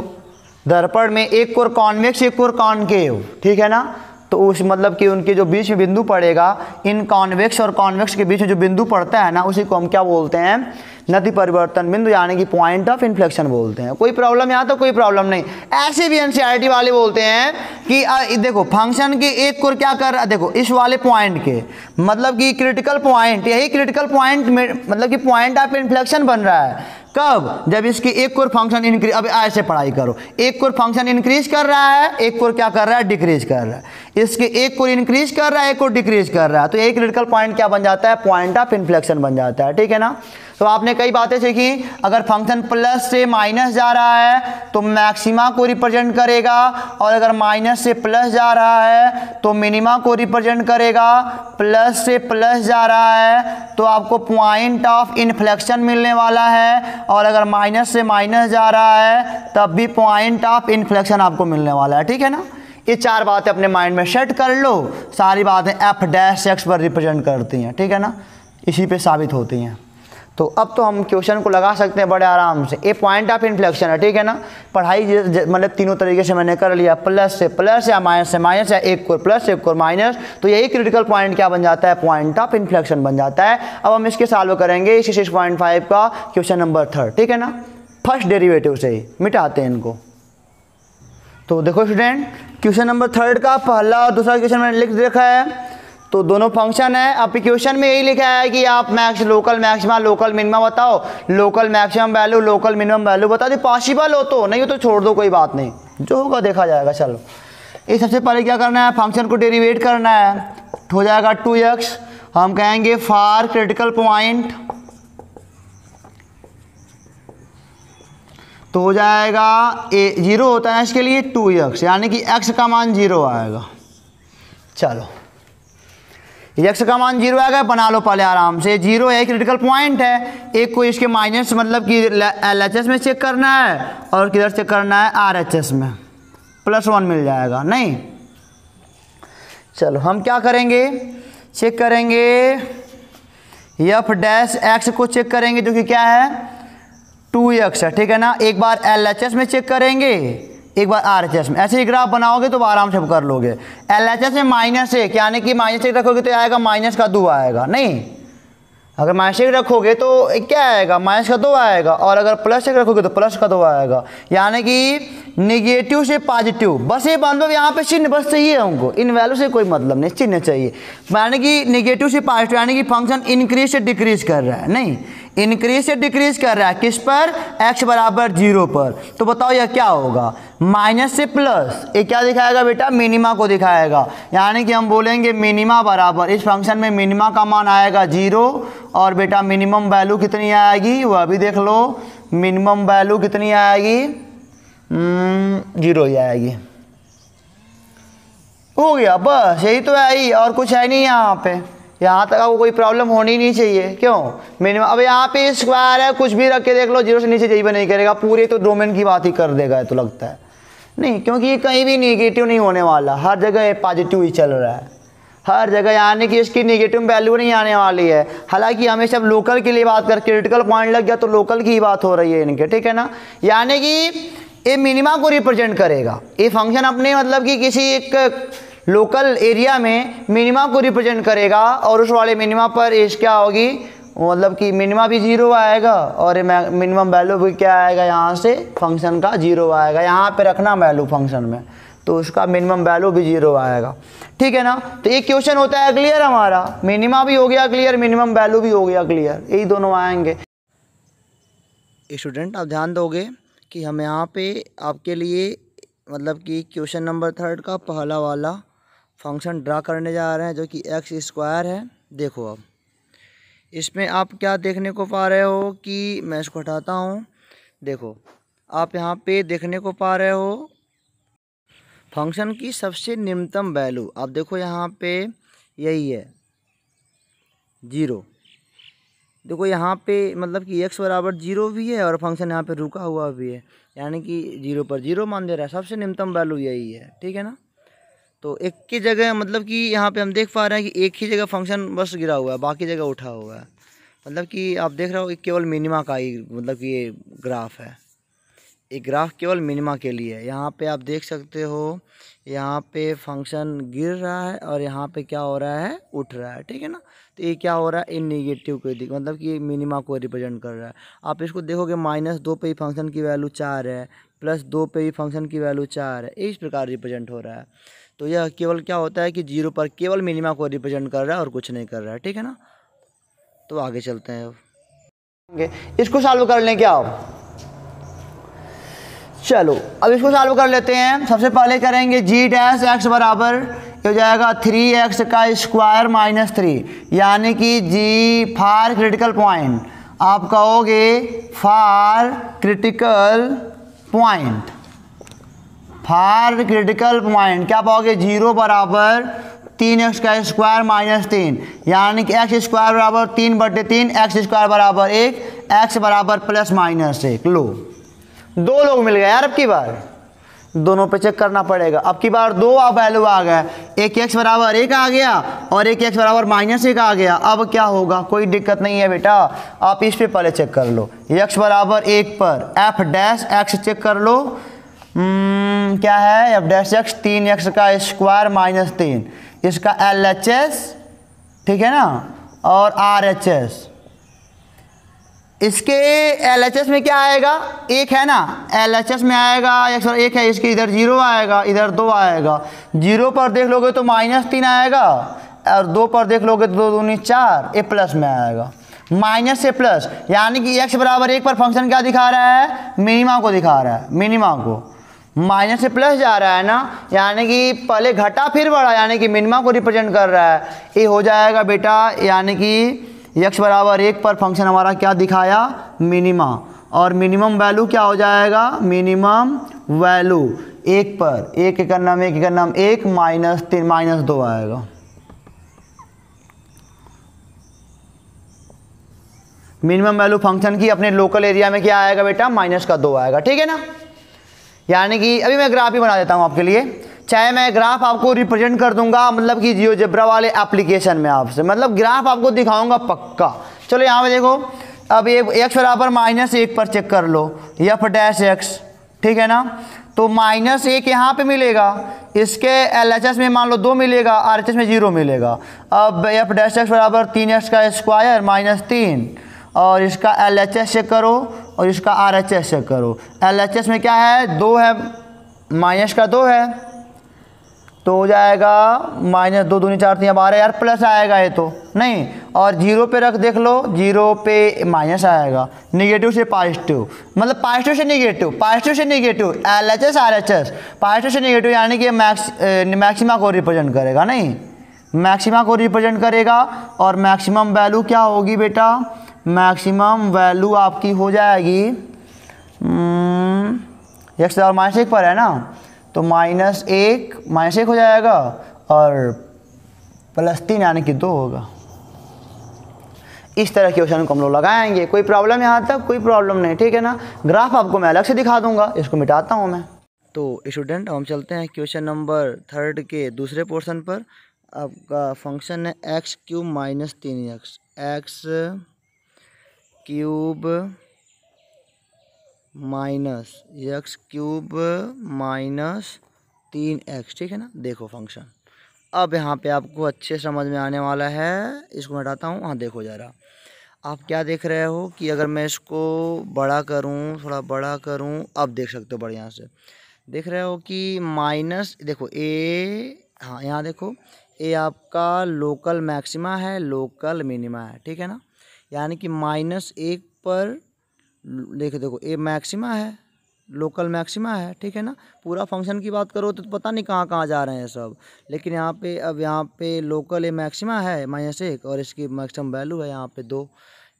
दर्पण में एक कोर कॉन्वेक्स एक कोर कॉनकेव, ठीक है ना। तो उस मतलब कि उनके जो बीच में बिंदु पड़ेगा, इन कॉन्वेक्स और कॉन्वेक्स के बीच में जो बिंदु पड़ता है ना, उसी को हम क्या बोलते हैं, नति परिवर्तन बिंदु, यानी कि पॉइंट ऑफ इन्फ्लेक्शन बोलते हैं। कोई प्रॉब्लम यहाँ तो कोई प्रॉब्लम नहीं। ऐसे भी एनसीईआरटी वाले बोलते हैं कि देखो फंक्शन के एक कोर क्या कर रहा है, देखो इस वाले पॉइंट के मतलब कि क्रिटिकल पॉइंट, यही क्रिटिकल पॉइंट मतलब कि पॉइंट ऑफ इन्फ्लेक्शन बन रहा है कब, जब इसके एक कोर फंक्शन इंक्रीज, अब ऐसे पढ़ाई करो, एक कोर फंक्शन इंक्रीज कर रहा है, एक कोर क्या कर रहा है, डिक्रीज कर रहा है। इसके एक कोर इंक्रीज कर रहा है, एक कोर डिक्रीज कर रहा है, तो यही क्रिटिकल पॉइंट क्या बन जाता है, पॉइंट ऑफ इन्फ्लेक्शन बन जाता है, ठीक है ना। तो आपने कई बातें सीखी, अगर फंक्शन प्लस से माइनस जा रहा है तो मैक्सिमा को रिप्रेजेंट करेगा, और अगर माइनस से प्लस जा रहा है तो मिनिमा को रिप्रेजेंट करेगा, प्लस से प्लस जा रहा है तो आपको पॉइंट ऑफ इन्फ्लेक्शन मिलने वाला है, और अगर माइनस से माइनस जा रहा है तब भी पॉइंट ऑफ इन्फ्लेक्शन आपको मिलने वाला है, ठीक है ना। ये चार बातें अपने माइंड में सेट कर लो, सारी बातें एफ डैश एक्स पर रिप्रेजेंट करती हैं, ठीक है ना, इसी पे साबित होती हैं। तो अब तो हम क्वेश्चन को लगा सकते हैं बड़े आराम से। ये पॉइंट ऑफ इन्फ्लेक्शन है, ठीक है ना। पढ़ाई मतलब तीनों तरीके से मैंने कर लिया, प्लस से प्लस या माइनस से माइनस, या एक कोर प्लस एक कोर माइनस, तो यही क्रिटिकल पॉइंट क्या बन जाता है, पॉइंट ऑफ इन्फ्लेक्शन बन जाता है। अब हम इसके सॉल्व करेंगे इसी 6.5 का क्वेश्चन नंबर 3, ठीक है ना। फर्स्ट डेरिवेटिव से ही मिटाते हैं इनको। तो देखो स्टूडेंट, क्वेश्चन नंबर 3 का पहला और दूसरा क्वेश्चन मैंने लिख रखा है, तो दोनों फंक्शन है। अब क्वेश्चन में यही लिखा है कि आप लोकल मैक्सिमा लोकल मिनिमा बताओ, local maximum value local minimum value बताओ। जो पॉसिबल हो तो, नहीं हो तो छोड़ दो, कोई बात नहीं, जो होगा देखा जाएगा। चलो ये सबसे पहले क्या करना है, फंक्शन को डेरिवेट करना है, हो जाएगा 2x। हम कहेंगे फॉर क्रिटिकल पॉइंट, तो हो जाएगा 0 होता है इसके लिए 2x, यानी कि x का मान 0 आएगा। चलो x का मान 0 आएगा, बना लो पहले आराम से। 0 है क्रिटिकल पॉइंट है, एक को इसके माइनस मतलब कि LHS में चेक करना है, और किधर चेक करना है, RHS में, +1 मिल जाएगा नहीं। चलो हम क्या करेंगे, चेक करेंगे f डैश x को चेक करेंगे, जो कि क्या है 2x है, ठीक है ना। एक बार LHS में चेक करेंगे, एक बार RHS में। ऐसे ही ग्राफ बनाओगे तो आराम से कर लोगे। LHS में -1, यानी कि -1 रखोगे तो आएगा माइनस का 2 आएगा, नहीं अगर -1 रखोगे तो क्या आएगा, माइनस का 2 आएगा, और अगर +1 रखोगे तो प्लस का 2 आएगा, यानी कि निगेटिव से पॉजिटिव। बस ये बांधो, यहाँ पे चिन्ह बस चाहिए हमको, इन वैल्यू से कोई मतलब नहीं, चिन्ह चाहिए। यानी कि निगेटिव से पॉजिटिव, यानी कि फंक्शन इंक्रीज से डिक्रीज कर रहा है, नहीं इंक्रीज से डिक्रीज कर रहा है, किस पर, x बराबर 0 पर। तो बताओ यह क्या होगा, माइनस से प्लस, ये क्या दिखाएगा बेटा, मिनिमा को दिखाएगा। यानी कि हम बोलेंगे मिनिमा बराबर, इस फंक्शन में मिनिमा का मान आएगा 0, और बेटा मिनिमम वैल्यू कितनी आएगी वह भी देख लो, मिनिमम वैल्यू कितनी आएगी, 0 ही आएगी। हो गया, बस यही तो है ही, और कुछ है नहीं यहाँ पे। यहाँ तक आपको कोई प्रॉब्लम होनी नहीं चाहिए, क्यों, मिनिमम। अब यहाँ पे स्क्वायर है, कुछ भी रख के देख लो, 0 से नीचे यही नहीं करेगा, पूरे तो डोमेन की बात ही कर देगा, तो लगता है नहीं, क्योंकि ये कहीं भी निगेटिव नहीं होने वाला, हर जगह पॉजिटिव ही चल रहा है, हर जगह, यानी कि इसकी निगेटिव वैल्यू नहीं आने वाली है। हालांकि हमें सब लोकल के लिए बात कर, क्रिटिकल पॉइंट लग गया तो लोकल की ही बात हो रही है इनके, ठीक है ना। यानी कि ये मिनिमा को रिप्रेजेंट करेगा, ये फंक्शन अपने मतलब कि किसी एक लोकल एरिया में मिनिमा को रिप्रेजेंट करेगा, और उस वाले मिनिमा पर एज क्या होगी, मतलब कि मिनिमा भी 0 आएगा, और मिनिमम वैल्यू भी क्या आएगा, यहाँ से फंक्शन का 0 आएगा। यहाँ पे रखना वैल्यू फंक्शन में, तो उसका मिनिमम वैल्यू भी 0 आएगा, ठीक है ना। तो ये क्वेश्चन होता है क्लियर हमारा, मिनिमा भी हो गया क्लियर, मिनिमम वैल्यू भी हो गया क्लियर, यही दोनों आएंगे। स्टूडेंट आप ध्यान दोगे कि हम यहाँ पे आपके लिए मतलब कि क्वेश्चन नंबर 3 का पहला वाला फंक्शन ड्रा करने जा रहे हैं, जो कि x² है। देखो अब इसमें आप क्या देखने को पा रहे हो कि मैं इसको हटाता हूँ, देखो आप यहाँ पे देखने को पा रहे हो फंक्शन की सबसे निम्नतम वैल्यू। आप देखो यहाँ पे यही है 0। देखो यहाँ पे मतलब कि x बराबर 0 भी है और फंक्शन यहाँ पे रुका हुआ भी है, यानी कि 0 पर 0 मान दे रहा है। सबसे निम्नतम वैल्यू यही है, ठीक है ना। तो एक की जगह मतलब कि यहाँ पे हम देख पा रहे हैं कि एक ही जगह फंक्शन बस गिरा हुआ है, बाकी जगह उठा हुआ है। मतलब कि आप देख रहे हो कि केवल मिनिमा का ही मतलब कि ये ग्राफ है, एक ग्राफ केवल मिनिमा के लिए है। यहाँ पे आप देख सकते हो यहाँ पे फंक्शन गिर रहा है और यहाँ पे क्या हो रहा है, उठ रहा है, ठीक है ना। तो ये क्या हो रहा है, इन नेगेटिव को मतलब कि मिनिमा को रिप्रेजेंट कर रहा है। आप इसको देखोगे -2 पे ही फंक्शन की वैल्यू 4 है, +2 पे ही फंक्शन की वैल्यू 4 है, इस प्रकार रिप्रेजेंट हो रहा है। तो यह केवल क्या होता है कि 0 पर केवल मिनिमा को रिप्रेजेंट कर रहा है और कुछ नहीं कर रहा है, ठीक है ना। तो आगे चलते हैं, अब इसको सॉल्व कर लें क्या आप। चलो अब इसको सॉल्व कर लेते हैं। सबसे पहले करेंगे g' बराबर हो जाएगा 3x का स्क्वायर -3, यानी कि g फॉर क्रिटिकल पॉइंट। आप कहोगे for critical point, for critical point क्या पाओगे, 0 बराबर 3x का स्क्वायर -3, यानी कि x स्क्वायर बराबर 3/3, x स्क्वायर बराबर 1, x बराबर +-1। लो 2 लोग मिल गए यार। अब की बार दोनों पे चेक करना पड़ेगा। अब की बार 2 वैल्यू आ गया, एक x बराबर 1 आ गया और एक x बराबर -1 आ गया। अब क्या होगा, कोई दिक्कत नहीं है बेटा, आप इस पे पहले चेक कर लो। x बराबर 1 पर f' चेक कर लो, क्या है f', 3x का स्क्वायर -3, इसका LHS, ठीक है ना, और RHS। इसके LHS में क्या आएगा, 1 है ना, LHS में आएगा 1 है, इसके इधर 0 आएगा, इधर 2 आएगा। 0 पर देख लोगे तो -3 आएगा और 2 पर देख लोगे तो 2 दूनी 4, ये प्लस में आएगा, माइनस से प्लस, यानी कि x बराबर 1 पर फंक्शन क्या दिखा रहा है, मिनिमा को दिखा रहा है, मिनिमा को। माइनस से प्लस जा रहा है ना, यानी कि पहले घटा फिर बढ़ा, यानी कि मिनिमा को रिप्रेजेंट कर रहा है। ये हो जाएगा बेटा, यानी कि x बराबर 1 पर फंक्शन हमारा क्या दिखाया, मिनिमा, और मिनिमम वैल्यू क्या हो जाएगा, मिनिमम वैल्यू 1 पर 1 के नाम 1 के नाम 1 -3 -2 आएगा। मिनिमम वैल्यू फंक्शन की अपने लोकल एरिया में क्या आएगा बेटा, -2 आएगा, ठीक है ना। यानी कि अभी मैं ग्राफ ही बना देता हूँ आपके लिए, चाहे मैं ग्राफ आपको रिप्रेजेंट कर दूंगा मतलब कि जियोजेब्रा वाले एप्लीकेशन में आपसे, मतलब ग्राफ आपको दिखाऊंगा पक्का। चलो यहाँ पे देखो, अब ये x बराबर -1 पर चेक कर लो, f'(x), ठीक है ना। तो -1 यहाँ पे मिलेगा, इसके LHS में मान लो 2 मिलेगा, RHS में 0 मिलेगा। अब f'(x) बराबर 3x का स्क्वायर -3, और इसका LHS चेक करो और इसका RHS चेक करो। LHS में क्या है, 2 है, -2 है, तो हो जाएगा -2 दूनी 4 3 12 यार, प्लस आएगा ये तो नहीं, और 0 पे रख देख लो, 0 पे माइनस आएगा, निगेटिव से पॉजिटिव, मतलब पॉजिटिव से निगेटिव, LHS RHS पॉजिटिव से निगेटिव, यानी कि मैक्सिमा को रिप्रेजेंट करेगा, नहीं मैक्सिमा को रिप्रेजेंट करेगा। और मैक्सिमम वैल्यू क्या होगी बेटा, मैक्सिमम वैल्यू आपकी हो जाएगी x और -1 पर है ना, तो -1 हो जाएगा और +3 यानी कि 2 होगा। इस तरह के क्वेश्चन को हम लोग लगाएंगे। कोई प्रॉब्लम यहाँ तक, कोई प्रॉब्लम नहीं, ठीक है ना। ग्राफ आपको मैं अलग से दिखा दूंगा, इसको मिटाता हूँ मैं। तो स्टूडेंट हम चलते हैं क्वेश्चन नंबर 3 के दूसरे पोर्शन पर। आपका फंक्शन है x³ -3x, x³ -3x, ठीक है ना। देखो फंक्शन अब यहाँ पे आपको अच्छे समझ में आने वाला है। इसको हटाता हूँ, हाँ देखो ज़रा, आप क्या देख रहे हो कि अगर मैं इसको बड़ा करूँ, थोड़ा बड़ा करूँ, अब देख सकते हो बढ़िया से, देख रहे हो कि माइनस, देखो ए, हाँ यहाँ देखो, ए आपका लोकल मैक्सिमा है, लोकल मिनिमा है, ठीक है ना। यानी कि -1 पर देखो ए मैक्सिमा है लोकल मैक्सिमा है, ठीक है ना। पूरा फंक्शन की बात करो तो पता नहीं कहाँ कहाँ जा रहे हैं सब, लेकिन यहाँ पे अब यहाँ पे लोकल मैक्सिमा है -1 और इसकी मैक्सिमम वैल्यू है यहाँ पे 2।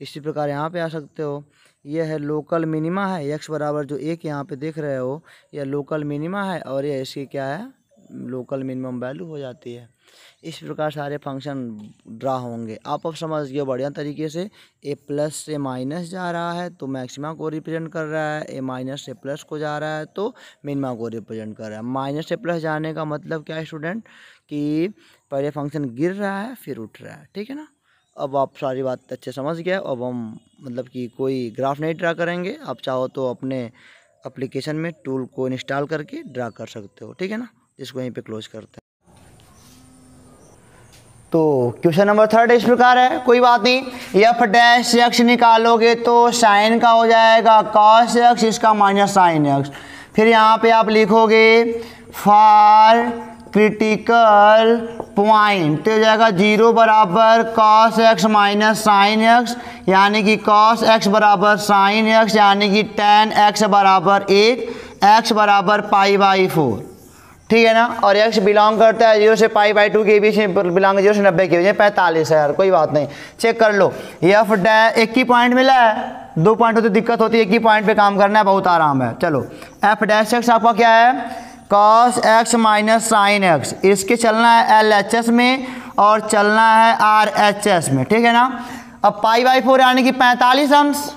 इसी प्रकार यहाँ पे आ सकते हो, ये है लोकल मिनिमा है, x बराबर जो 1 यहाँ पे देख रहे हो यह लोकल मिनिमा है और ये इसकी क्या है लोकल मिनिमम वैल्यू हो जाती है। इस प्रकार सारे फंक्शन ड्रा होंगे। आप अब समझ गए बढ़िया तरीके से। ए प्लस से माइनस जा रहा है तो मैक्सिमा को रिप्रेजेंट कर रहा है, ए माइनस से प्लस को जा रहा है तो मिनिमा को रिप्रेजेंट कर रहा है। माइनस से प्लस जाने का मतलब क्या है स्टूडेंट, कि पहले फंक्शन गिर रहा है फिर उठ रहा है, ठीक है ना। अब आप सारी बात अच्छे समझ गए। अब हम मतलब कि कोई ग्राफ नहीं ड्रा करेंगे, आप चाहो तो अपने एप्लीकेशन में टूल को इंस्टॉल करके ड्रा कर सकते हो, ठीक है ना। इसको यहीं पे क्लोज करते हैं। तो क्वेश्चन नंबर 3 इस प्रकार है, कोई बात नहीं। एफ डैश एक्स निकालोगे तो साइन का हो जाएगा कॉस एक्स, इसका माइनस साइन एक्स। फिर यहाँ पे आप लिखोगे फॉर क्रिटिकल पॉइंट, तो हो जाएगा 0 बराबर cos x minus sine x, यानी कि कॉस एक्स बराबर साइन एक्स, यानी कि tan एक्स बराबर 1, एक्स बराबर π/4, ठीक है ना। और x बिलोंग करता है 0 से π/2 के बीच में, बिलोंग 0 से 90 के बीच में, 45 है यार, कोई बात नहीं, चेक कर लो। एफ डैश एक ही पॉइंट मिला है, 2 पॉइंट होते दिक्कत होती है, एक ही पॉइंट पे काम करना है, बहुत आराम है। चलो एफ डैश एक्स आपका क्या है cos x minus sine x, इसके चलना है LHS में और चलना है RHS में, ठीक है ना। अब π/4 यानी कि 45 अंश,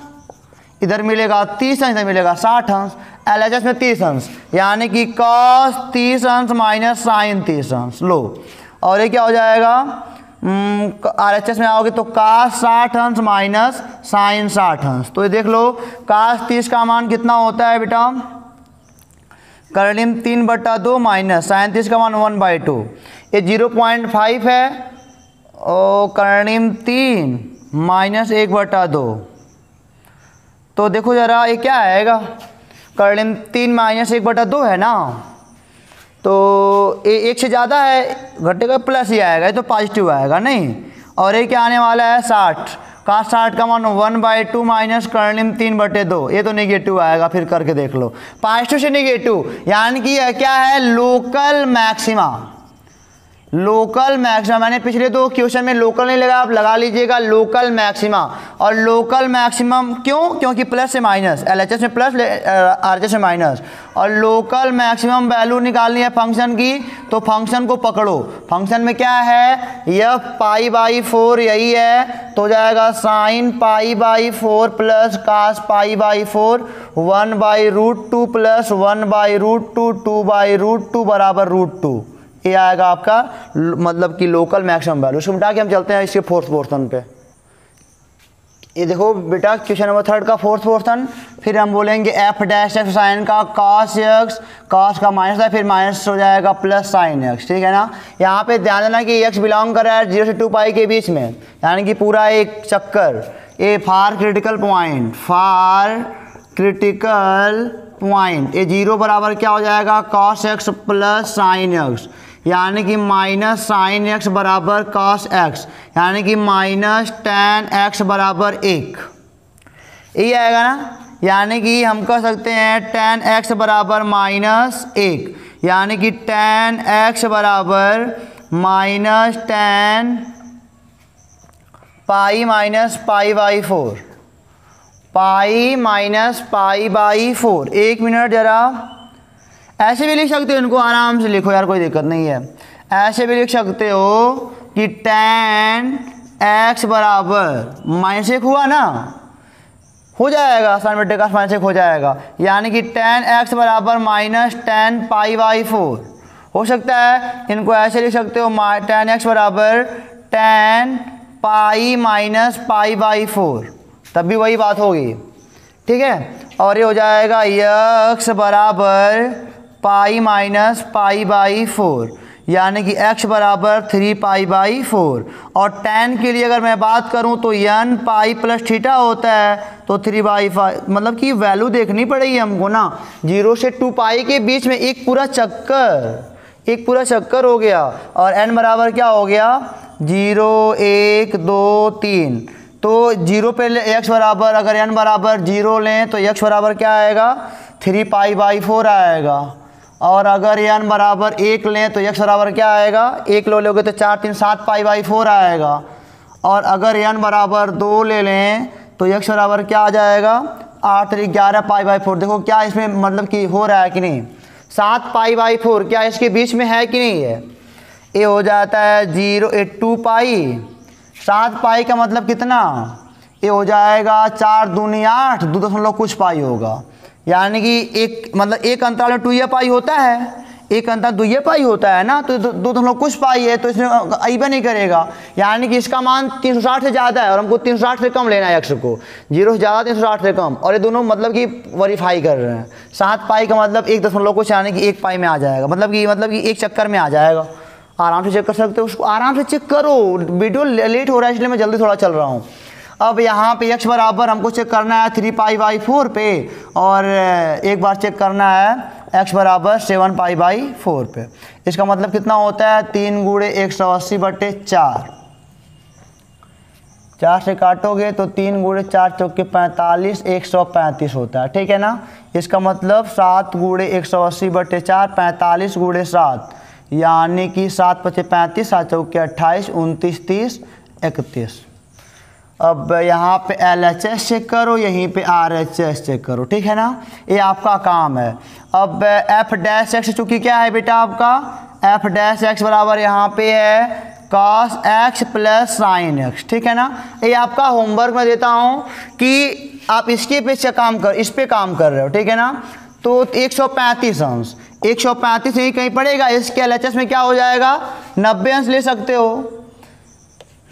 इधर मिलेगा 30 अंश, इधर मिलेगा 60 अंश, LHS में 30 अंश, यानी कि कॉस 30 अंश माइनस साइन 30 अंश। लो और ये क्या हो जाएगा RHS में आओगे तो cos 60 अंश माइनस साइन 60 अंश। तो ये देख लो cos 30 का मान कितना होता है बेटा, कर्णिम 3/2 माइनस साइन 30 का मान 1/2, ये 0.5 है और कर्णिम 3 माइनस 1/2। तो देखो ज़रा ये क्या आएगा, कर्णिम 3 माइनस 1/2 है ना, तो ये 1 से ज़्यादा है, घटेगा प्लस ही आएगा, ये तो पॉजिटिव आएगा नहीं। और ये क्या आने वाला है 60, का 60 का मान 1/2 माइनस कर्णिम 3/2, ये तो नेगेटिव आएगा, फिर करके देख लो पॉजिटिव से नेगेटिव, यानी कि यह क्या है लोकल मैक्सिमा। लोकल मैक्सिमा मैंने पिछले 2 क्वेश्चन में लोकल नहीं लगा, आप लगा लीजिएगा लोकल मैक्सिमा। और लोकल मैक्सिमम क्यों, क्योंकि प्लस से माइनस, LHS में प्लस RHS में माइनस, और लोकल मैक्सिमम वैल्यू निकालनी है फंक्शन की, तो फंक्शन को पकड़ो। फंक्शन में क्या है यह π/4 यही है, तो जाएगा साइन π/4 प्लस cos π/4 1/√2 प्लस 1/√2 2/√2 बराबर √2, ये आएगा आपका मतलब कि लोकल मैक्सिमम वैल्यू। इसको मिटा के हम चलते हैं इसके फोर्थ पोर्शन पे। ये देखो बेटा क्वेश्चन नंबर 3 का फोर्थ पोर्शन, फिर हम बोलेंगे एफ डैश एक्स साइन का कॉस एक्स, कॉस का माइनस है, फिर माइनस हो जाएगा प्लस साइन एक्स, ठीक है ना। यहाँ पे ध्यान देना कि एक्स बिलोंग कर रहा है 0 से 2π के बीच में, यानी कि पूरा एक चक्कर। A for critical point, for critical point, ये 0 बराबर क्या हो जाएगा cos x plus sine x, यानी कि माइनस साइन एक्स बराबर कॉस एक्स, यानी कि माइनस tan एक्स बराबर 1, यही आएगा ना। यानी कि हम कह सकते हैं tan एक्स बराबर -1, यानी कि tan एक्स बराबर minus tan pi minus π/4, pi minus π/4। 1 minute ज़रा, ऐसे भी लिख सकते हो, इनको आराम से लिखो यार, कोई दिक्कत नहीं है। ऐसे भी लिख सकते हो कि tan एक्स बराबर -1 हुआ ना, हो जाएगा साइन बटे का -1 हो जाएगा, यानी कि tan एक्स बराबर माइनस tan π/4 हो सकता है। इनको ऐसे लिख सकते हो tan एक्स बराबर tan पाई माइनस π/4, तब भी वही बात होगी, ठीक है। और ये हो जाएगा x बराबर पाई माइनस π/4, यानी कि x बराबर 3π/4। और tan के लिए अगर मैं बात करूं तो n पाई प्लस थीटा होता है, तो 3/5, मतलब कि वैल्यू देखनी पड़ेगी हमको ना। 0 से 2π के बीच में एक पूरा चक्कर हो गया, और n बराबर क्या हो गया 0 1 2 3, तो 0 पे x बराबर, अगर n बराबर 0 लें तो x बराबर क्या आएगा 3π/4 आएगा। और अगर n बराबर 1 लें तो x बराबर क्या आएगा, 1 लोगे तो 4 3 7 π/4 आएगा। और अगर n बराबर 2 ले लें तो x बराबर क्या आ जाएगा, 8 3 11 π/4। देखो क्या इसमें मतलब कि हो रहा है कि नहीं, 7 π/4 क्या इसके बीच में है कि नहीं है। ये हो जाता है 2 पाई, 7 पाई का मतलब कितना, ये हो जाएगा 4 दूनी 8, 2 कुछ पाई होगा। यानी कि एक मतलब एक अंतराल में 2 पाई होता है, एक अंतराल 2 पाई होता है ना, तो 2 कुछ पाई है, तो इसमें अइबा नहीं करेगा। यानी कि इसका मान 360 से ज़्यादा है और हमको 360 से कम लेना है x को, 0 से ज़्यादा 360 से कम, और ये दोनों मतलब कि वेरीफाई कर रहे हैं। 7 पाई का मतलब 1 कुछ, यानी कि 1 पाई में आ जाएगा, मतलब कि एक चक्कर में आ जाएगा। आराम से चेक कर सकते हो, उसको आराम से चेक करो। वीडियो लेट हो रहा है इसलिए मैं जल्दी थोड़ा चल रहा हूँ। अब यहाँ पे x बराबर हमको चेक करना है 3π/4 पे, और एक बार चेक करना है x बराबर 7π/4 पे। इसका मतलब कितना होता है, 3 × 180/4। 4 से काटोगे तो 3 × 4 = 45, 135 होता है, ठीक है ना। इसका मतलब 7 × 180/4, 45 × 7, यानी कि 7 × 5 = 35, 7 × 28, 29 30 31। अब यहाँ पे LHS चेक करो, यहीं पे RHS चेक करो, ठीक है ना, ये आपका काम है। अब f' चूँकि क्या है बेटा आपका, f' बराबर यहाँ पे है cos x + sin x, ठीक है ना। ये आपका होमवर्क में देता हूँ कि आप इसके पे इस पे काम कर रहे हो, ठीक है ना। तो 135 अंश, 135 यहीं कहीं पड़ेगा, इसके LHS में क्या हो जाएगा, 90 अंश ले सकते हो।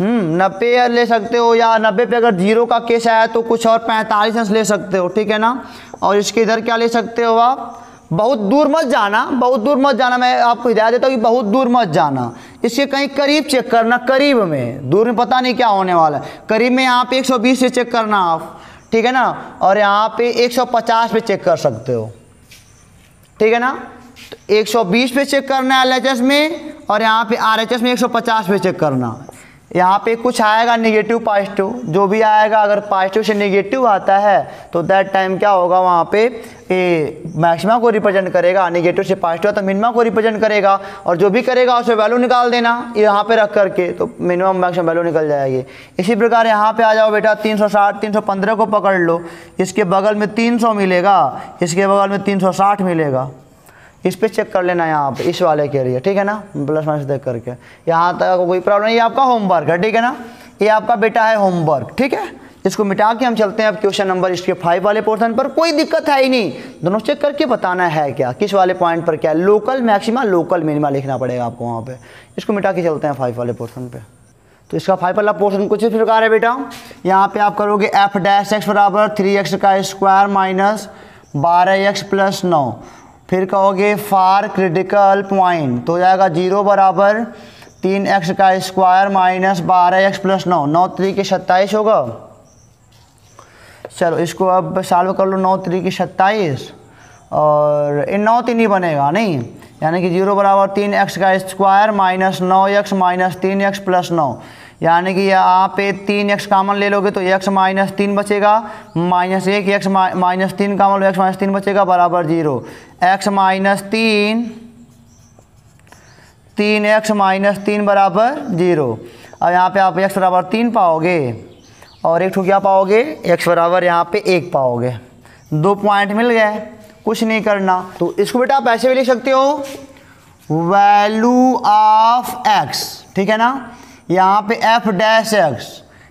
90 ले सकते हो, या 90 पे अगर 0 का केस आया तो कुछ और 45 अंश ले सकते हो, ठीक है ना। और इसके इधर क्या ले सकते हो आप, बहुत दूर मत जाना, बहुत दूर मत जाना, मैं आपको हिदायत देता हूँ कि बहुत दूर मत जाना, इसके कहीं करीब चेक करना, करीब में, दूर में पता नहीं क्या होने वाला है। करीब में यहाँ पे 120 से चेक करना आप, ठीक है ना, और यहाँ पे 150 पे चेक कर सकते हो, ठीक है ना। तो 120 पे चेक करना है LHS में, और यहाँ पे RHS में 150 पे चेक करना। यहाँ पे कुछ आएगा नेगेटिव पॉजिटिव, जो भी आएगा अगर पॉजिटिव से नेगेटिव आता है तो दैट टाइम क्या होगा, वहाँ पे ए मैक्सिमा को रिप्रेजेंट करेगा, नेगेटिव से पॉजिटिव तो मिनिमा को रिप्रेजेंट करेगा, और जो भी करेगा उसमें वैल्यू निकाल देना यहाँ पे रख करके, तो मिनिमम मैक्सिमम वैल्यू निकल जाएगी। इसी प्रकार यहाँ पे आ जाओ बेटा, 360 315 को पकड़ लो, इसके बगल में 300 मिलेगा, इसके बगल में 360 मिलेगा, इस पे चेक कर लेना यहाँ पे इस वाले के लिए, ठीक है ना, प्लस माइनस देख करके। यहाँ तक कोई प्रॉब्लम नहीं, ये आपका होमवर्क है, ठीक है ना, ये आपका बेटा है होमवर्क, ठीक है। इसको मिटा के हम चलते हैं अब क्वेश्चन नंबर इसके 5 वाले पोर्शन पर। कोई दिक्कत है ही नहीं, दोनों चेक करके बताना है क्या, किस वाले पॉइंट पर क्या है, लोकल मैक्सिमा लोकल मिनिमा लिखना पड़ेगा आपको वहाँ पे। इसको मिटा के चलते हैं 5 वाले पोर्शन पे। तो इसका 5 वाला पोर्शन कुछ इस प्रकार है बेटा, यहाँ पे आप करोगे f' बराबर 3x² - 12x + 9, फिर कहोगे फॉर क्रिटिकल पॉइंट, तो हो जाएगा 0 बराबर 3x² - 12x + 9, 9 3 = 27 होगा। चलो इसको अब सॉल्व कर लो, 9 3 = 27, और इन 9 3 ही बनेगा नहीं, यानी कि 0 बराबर 3x² - 9x - 3x + 9, यानी कि यहाँ पे 3x कामन ले लोगे तो x - 3 बचेगा, -1 x - 3 कामन लो, x - 3 बचेगा बराबर 0, x - 3 3x - 3 बराबर 0। अब यहाँ पे आप x बराबर 3 पाओगे, और एक ठो क्या पाओगे, x बराबर यहाँ पे 1 पाओगे। 2 पॉइंट मिल गए, कुछ नहीं करना। तो इसको बेटा आप ऐसे भी लिख सकते हो, वैल्यू ऑफ x, ठीक है ना, यहाँ पे f',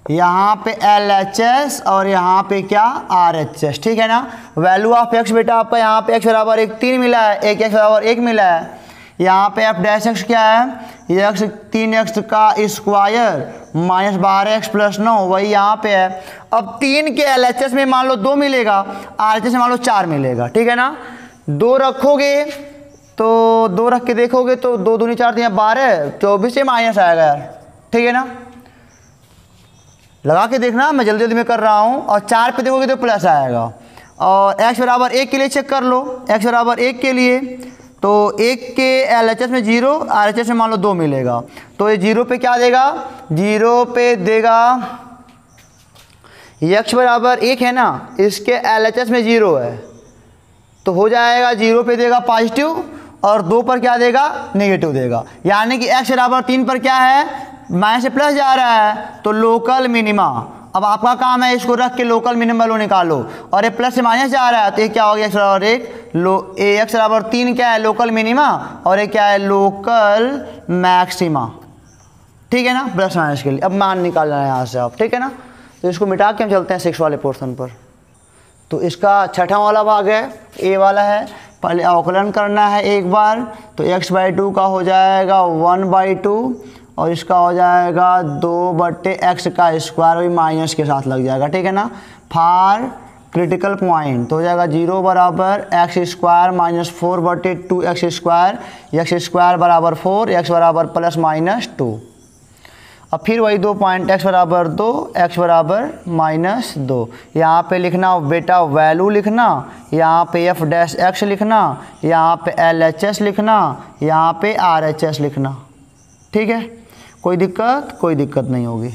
यहाँ पे LHS, और यहाँ पे क्या RHS, ठीक है ना। वैल्यू ऑफ x बेटा आपका यहाँ पे x बराबर 1 3 मिला है, एक x बराबर 1 मिला है। यहाँ पे f' क्या है, x 3x का स्क्वायर - 12x + 9, वही यहाँ पे है। अब 3 के LHS में मान लो 2 मिलेगा, RHS में मान लो 4 मिलेगा, ठीक है ना। 2 रखोगे तो 2 रख के देखोगे तो 2 दूनी 4 3 12, 24 से माइनस आएगा यार, ठीक है ना। लगा के देखना, मैं जल्दी जल्दी में कर रहा हूँ। और 4 पे देखोगे तो प्लस आएगा। और x बराबर 1 के लिए चेक कर लो, x बराबर 1 के लिए तो 1 के LHS में 0, RHS में मान लो 2 मिलेगा, तो ये 0 पे क्या देगा, 0 पे देगा x बराबर 1 है ना, इसके LHS में 0 है, तो हो जाएगा 0 पे देगा पॉजिटिव और 2 पर क्या देगा, नेगेटिव देगा। यानी कि x बराबर 3 पर क्या है, माइनस से प्लस जा रहा है, तो लोकल मिनिमा। अब आपका काम है इसको रख के लोकल मिनिमम वैल्यू निकालो, और ये प्लस से माइनस जा रहा है तो ये क्या हो गया, x बराबर 1, x बराबर 3 क्या है, लोकल मिनिमा, और ये क्या है, लोकल मैक्सिमा। ठीक है ना, प्लस माइनस के लिए अब मान निकालना है यहाँ से आप। ठीक है ना, तो इसको मिटा के हम चलते हैं 6 वाले पोर्शन पर। तो इसका छठा वाला भाग है, ए वाला है, पहले अवकलन करना है एक बार, तो x/2 का हो जाएगा 1/2 और इसका हो जाएगा 2/x का स्क्वायर, भी माइनस के साथ लग जाएगा। ठीक है ना, फॉर क्रिटिकल पॉइंट तो हो जाएगा 0 बराबर x² minus 4/2x square, x² बराबर 4, x बराबर प्लस माइनस 2। अब फिर वही 2 पॉइंट, x बराबर 2, x बराबर माइनस 2। यहाँ पे लिखना बेटा वैल्यू लिखना, यहाँ पे f' लिखना, यहाँ पे LHS लिखना, यहाँ पे RHS लिखना। ठीक है, कोई दिक्कत नहीं होगी।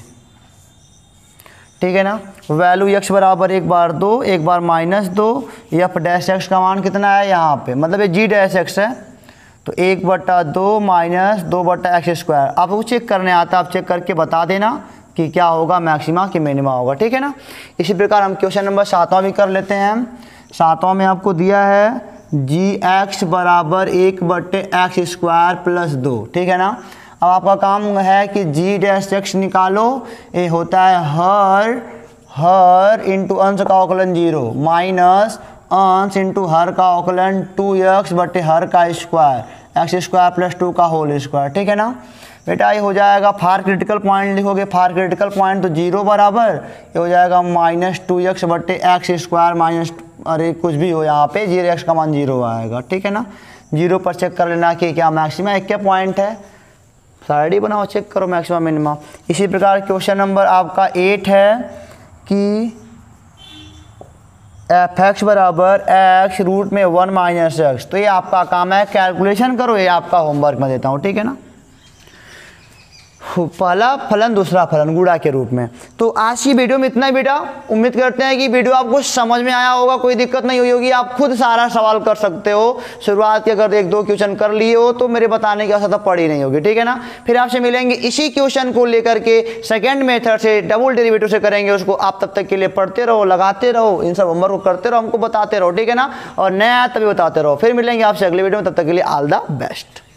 ठीक है ना, वैल्यू x बराबर एक बार 2, एक बार माइनस 2, f' का मान कितना है यहाँ पे, मतलब ये g' है, तो 1/2 माइनस 2/x स्क्वायर। आपको चेक करने आता है, आप चेक करके बता देना कि क्या होगा, मैक्सिमा कि मिनिमा होगा। ठीक है ना, इसी प्रकार हम क्वेश्चन नंबर 7वां भी कर लेते हैं। 7वां में आपको दिया है gx बराबर 1/x स्क्वायर प्लस 2। ठीक है ना, अब आपका काम है कि g' निकालो, ये होता है हर इंटू अंश का अवकलन 0 माइनस अंश इंटू हर का अवकलन 2x बटे हर का स्क्वायर, x² प्लस 2 का होल स्क्वायर। ठीक है ना बेटा, ये हो जाएगा फॉर क्रिटिकल पॉइंट लिखोगे, फॉर क्रिटिकल पॉइंट तो 0 बराबर ये हो जाएगा माइनस 2x बटे x² माइनस, अरे कुछ भी हो यहाँ पे 0x का मान 0 आएगा। ठीक है ना, 0 पर चेक कर लेना कि क्या मैक्सिमा एक क्या पॉइंट है, साइड बनाओ, चेक करो मैक्सिमा मिनिमा। इसी प्रकार क्वेश्चन नंबर आपका 8 है कि f(x) बराबर x रूट में 1 माइनस x। तो ये आपका काम है, कैलकुलेशन करो, ये आपका होमवर्क मैं देता हूँ। ठीक है ना, पहला फलन दूसरा फलन गुणा के रूप में। तो आज की वीडियो में इतना ही बेटा, उम्मीद करते हैं कि वीडियो आपको समझ में आया होगा, कोई दिक्कत नहीं हुई होगी, आप खुद सारा सवाल कर सकते हो। शुरुआत के अगर 1-2 क्वेश्चन कर लिए हो तो मेरे बताने की आवश्यकता पड़ी नहीं होगी। ठीक है ना, फिर आपसे मिलेंगे इसी क्वेश्चन को लेकर के सेकेंड मेथड से, डबल डेरिवेटिव से करेंगे उसको। आप तब तक के लिए पढ़ते रहो, लगाते रहो, इन सब होमवर्क को करते रहो, हमको बताते रहो। ठीक है ना, और नया तभी बताते रहो। फिर मिलेंगे आपसे अगले वीडियो में, तब तक के लिए ऑल द बेस्ट।